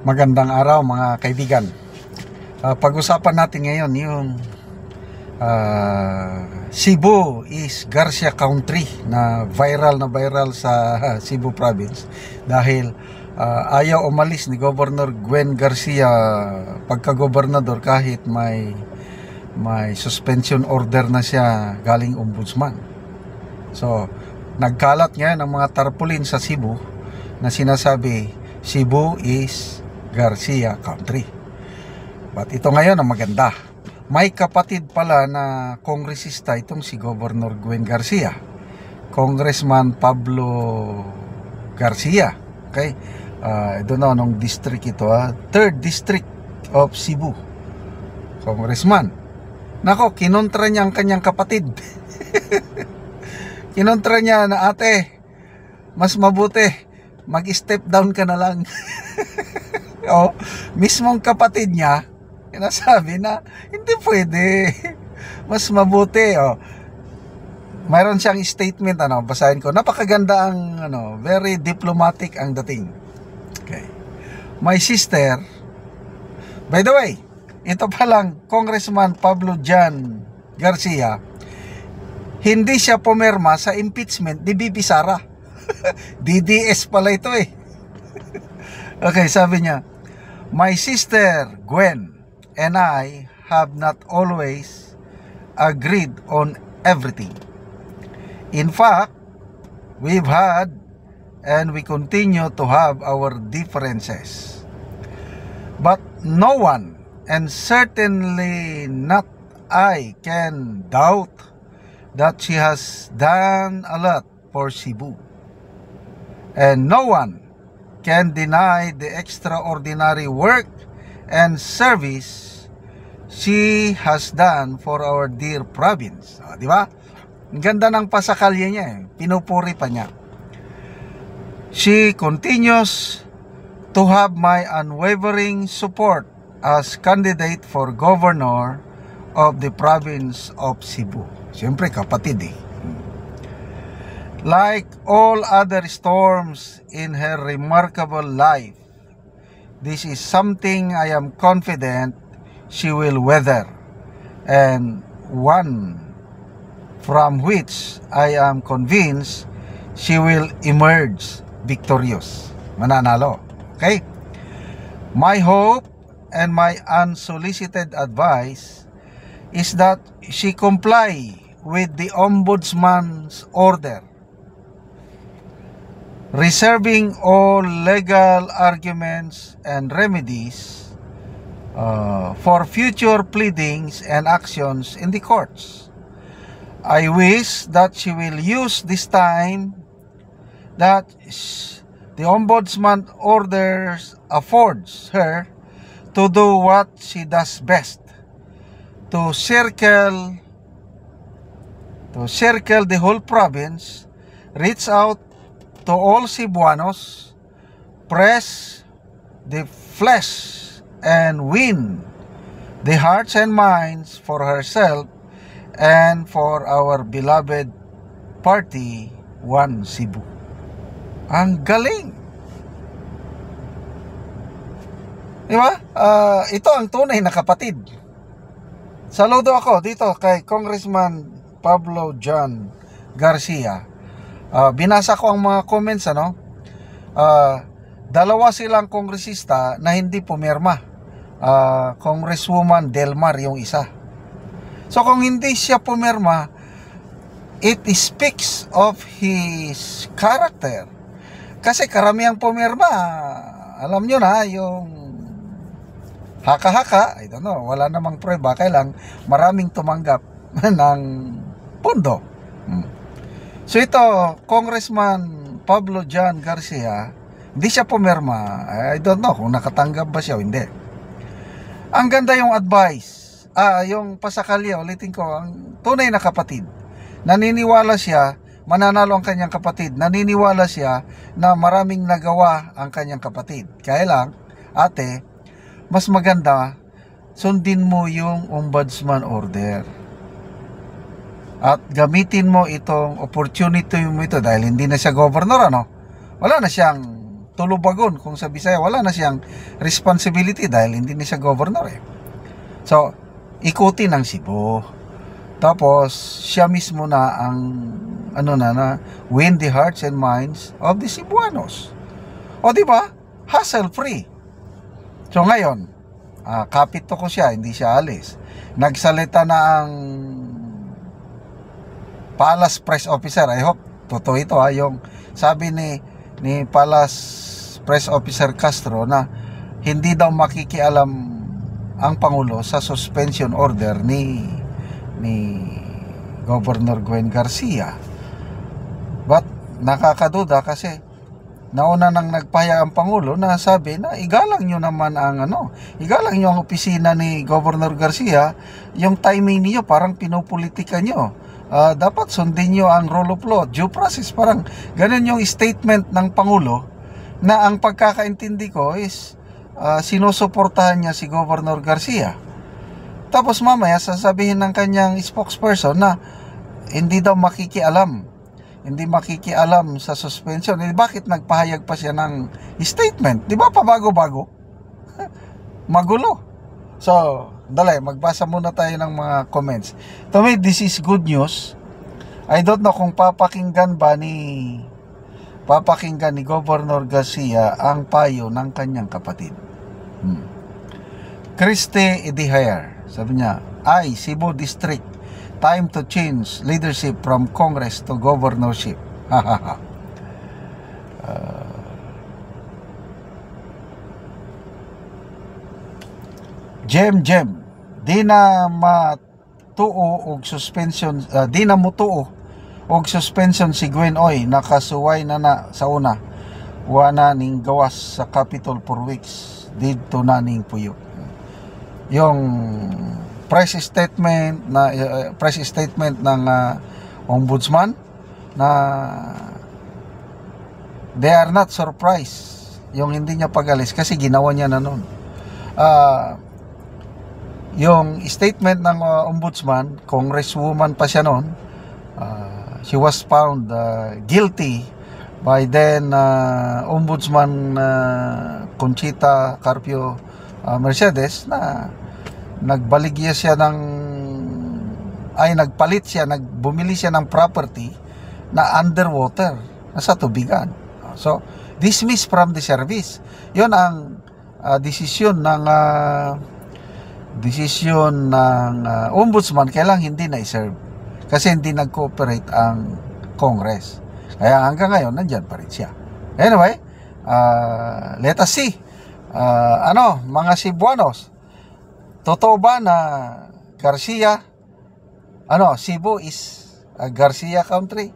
Magandang araw mga kaibigan. Pag-usapan natin ngayon yung Cebu is Garcia Country na viral sa Cebu Province dahil ayaw umalis ni Governor Gwen Garcia pagka-gobernador kahit may suspension order na siya galing ombudsman. So nagkalat ngayon ang mga tarpaulin sa Cebu na sinasabi Cebu is Garcia Country. But ito ngayon ang maganda. May kapatid pala na kongresista itong si Governor Gwen Garcia. Congressman Pablo Garcia. Okay? I don't know anong district ito. 3rd District of Cebu. Congressman. Nako, kinontra niya ang kanyang kapatid. Kinontra niya na, ate, mas mabuti mag-step down ka na lang. O, mismong kapatid niya sinasabi na hindi pwede, mas mabuti. Mayroon siyang statement, basahin ko. Napakaganda ang very diplomatic ang dating. Okay. My sister, by the way, ito pa lang, Congressman Pablo Jan Garcia, hindi siya pumirma sa impeachment ni Bibi Sara. DDS pala ito eh. Okay, sabi niya, my sister Gwen and I have not always agreed on everything. In fact, we've had and we continue to have our differences. But no one, and certainly not I, can doubt that she has done a lot for Cebu. And no one can deny the extraordinary work and service she has done for our dear province. Di ba? Ang ganda ng pasakalya niya eh. Pinupuri pa niya. She continues to have my unwavering support as candidate for governor of the province of Cebu. Siyempre kapatid eh. Like all other storms in her remarkable life, this is something I am confident she will weather, and one from which I am convinced she will emerge victorious. Mananalo. Okay? My hope and my unsolicited advice is that she comply with the ombudsman's order, reserving all legal arguments and remedies for future pleadings and actions in the courts. I wish that she will use this time that the ombudsman orders affords her to do what she does best, to circle the whole province, reach out to all Cebuanos, press the flesh and win the hearts and minds for herself and for our beloved party, One Cebu. Ang galing! Diba? Ito ang tunay na kapatid. Saludo ako dito kay Congressman Pablo Jan Garcia. Binasa ko ang mga comments, dalawa silang kongresista na hindi pumirma. Congresswoman Delmar yung isa. So kung hindi siya pumirma, it speaks of his character. Kasi karamihang pumirma, alam nyo na, yung haka-haka, I don't know, wala namang prueba, kailang maraming tumanggap ng pondo. So ito, Congressman Pablo Jan Garcia, hindi siya pumirma. I don't know kung nakatanggap ba siya o hindi. Ang ganda yung advice. Yung pasakalya, ulitin ko, ang tunay na kapatid. Naniniwala siya, mananalo ang kanyang kapatid. Naniniwala siya na maraming nagawa ang kanyang kapatid. Kaya lang, ate, mas maganda, sundin mo yung ombudsman order. At gamitin mo itong opportunity mo ito dahil hindi na siya governor, wala na siyang tulubagon kung sa Bisaya. Wala na siyang responsibility dahil hindi na siya governor eh. So, ikutin ang Cebu. Tapos, siya mismo na ang na win the hearts and minds of the Cebuanos. O di ba? Hassle free. So ngayon, kapito ko siya, hindi siya alis. Nagsalita na ang Palace Press Officer. I hope totoo ito yung sabi ni Palace Press Officer Castro na hindi daw makikialam ang Pangulo sa suspension order ni Governor Gwen Garcia. But nakakaduda kasi nauna nang nagpahayag ang Pangulo na sabi na igalang nyo naman ang igalang nyo ang opisina ni Governor Garcia. Yung timing niyo parang pinupolitika nyo. Dapat sundin nyo ang rule of law, due process. Parang ganun yung statement ng Pangulo na ang pagkakaintindi ko is sinusuportahan niya si Governor Garcia. Tapos mamaya sasabihin ng kanyang spokesperson na hindi daw makikialam sa suspension. Bakit nagpahayag pa siya ng statement? Di ba pabago-bago? Magulo. So, dali, magbasa muna tayo ng mga comments. To me, this is good news. I don't know kung papakinggan ni Governor Garcia ang payo ng kanyang kapatid. Christy Idihayar, sabi niya, Cebu District, time to change leadership from Congress to governorship. Jem, di na matuo og suspension, si Gwen Oy, nakasuway na sa una. Wana ning gawas sa Capitol for weeks, didto na ning puyo. Yung press statement ng ombudsman na they are not surprised yung hindi niya pagalis kasi ginawa niya na noon. Yung statement ng ombudsman, congresswoman pa siya noon, she was found guilty by then ombudsman Conchita Carpio Mercedes na nagbumili siya ng property na underwater, nasa tubigan. So, dismissed from the service. Yun ang desisyon ng ombudsman, kailang hindi na-serve kasi hindi nag-cooperate ang Congress. Kaya hanggang ngayon, nandyan pa rin siya. Anyway, let us see. Mga Cebuanos, totoo ba na Cebu is a Garcia country?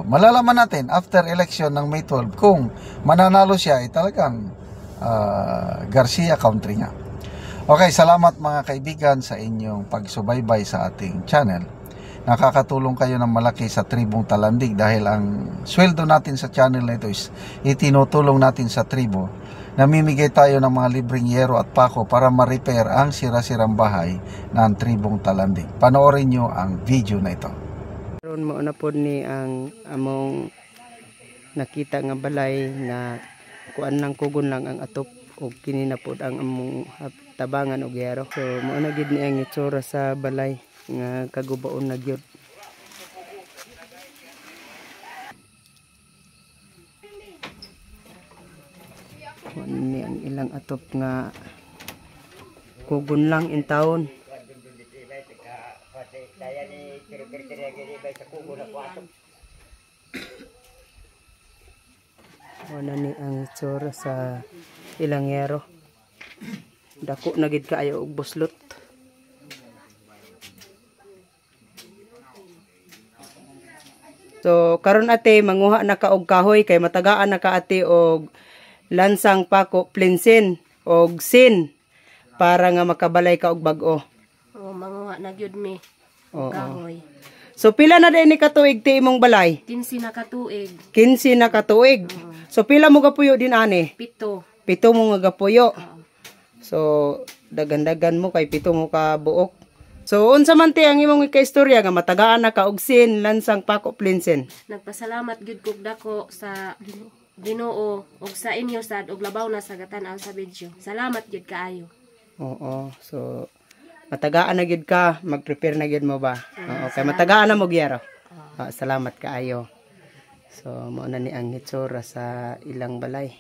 Malalaman natin after election ng May 12 kung mananalo siya ay talagang Garcia country nga. Okay, salamat mga kaibigan sa inyong pagsubaybay sa ating channel. Nakakatulong kayo ng malaki sa Tribong Talandig dahil ang sweldo natin sa channel na ito is itinutulong natin sa tribo. Namimigay tayo ng mga libreng yero at pako para ma-repair ang sira-sirang bahay ng Tribong Talandig. Panoorin nyo ang video na ito. Karon mao na pod ni ang among nakita nga balay na kuan lang kugon lang ang atop o kini na pod ang among tabangan og yero. So mao na gid ni ang itsura sa balay nga kagubaon na gyud. Ni ang ilang atop nga kugon lang in taon. Wala ni ang itsura sa ilang yero. Dako na gid kaayo og buslot. So karon ate manguha na ka og kahoy kay matagaan na ka ate og lansang pako plinsin og sin para nga makabalay ka og bag-o. Manguha na gyud mi og kahoy. So pila na din ni katuig ti imong balay? 15 na katuig. 15 na katuig. So pila mo gapuyo din ani? 7. 7 mo nga gapuyo. So dagan-dagan mo kay 7 mo ka buok. So unsa man ti ang imong ikaistorya nga matagaan na ka og sin lansang pako plinsin? Nagpasalamat gyud kog dako sa Ginoo ug sa inyo sad og labaw na sa gatan-aw sa video. Salamat gyud kaayo. Oo. So matagaan na gyud ka, mag-prepare na gyud mo ba? Oo, kay matagaan na mo gyero. Salamat kaayo. So mao na ni ang hitsura sa ilang balay.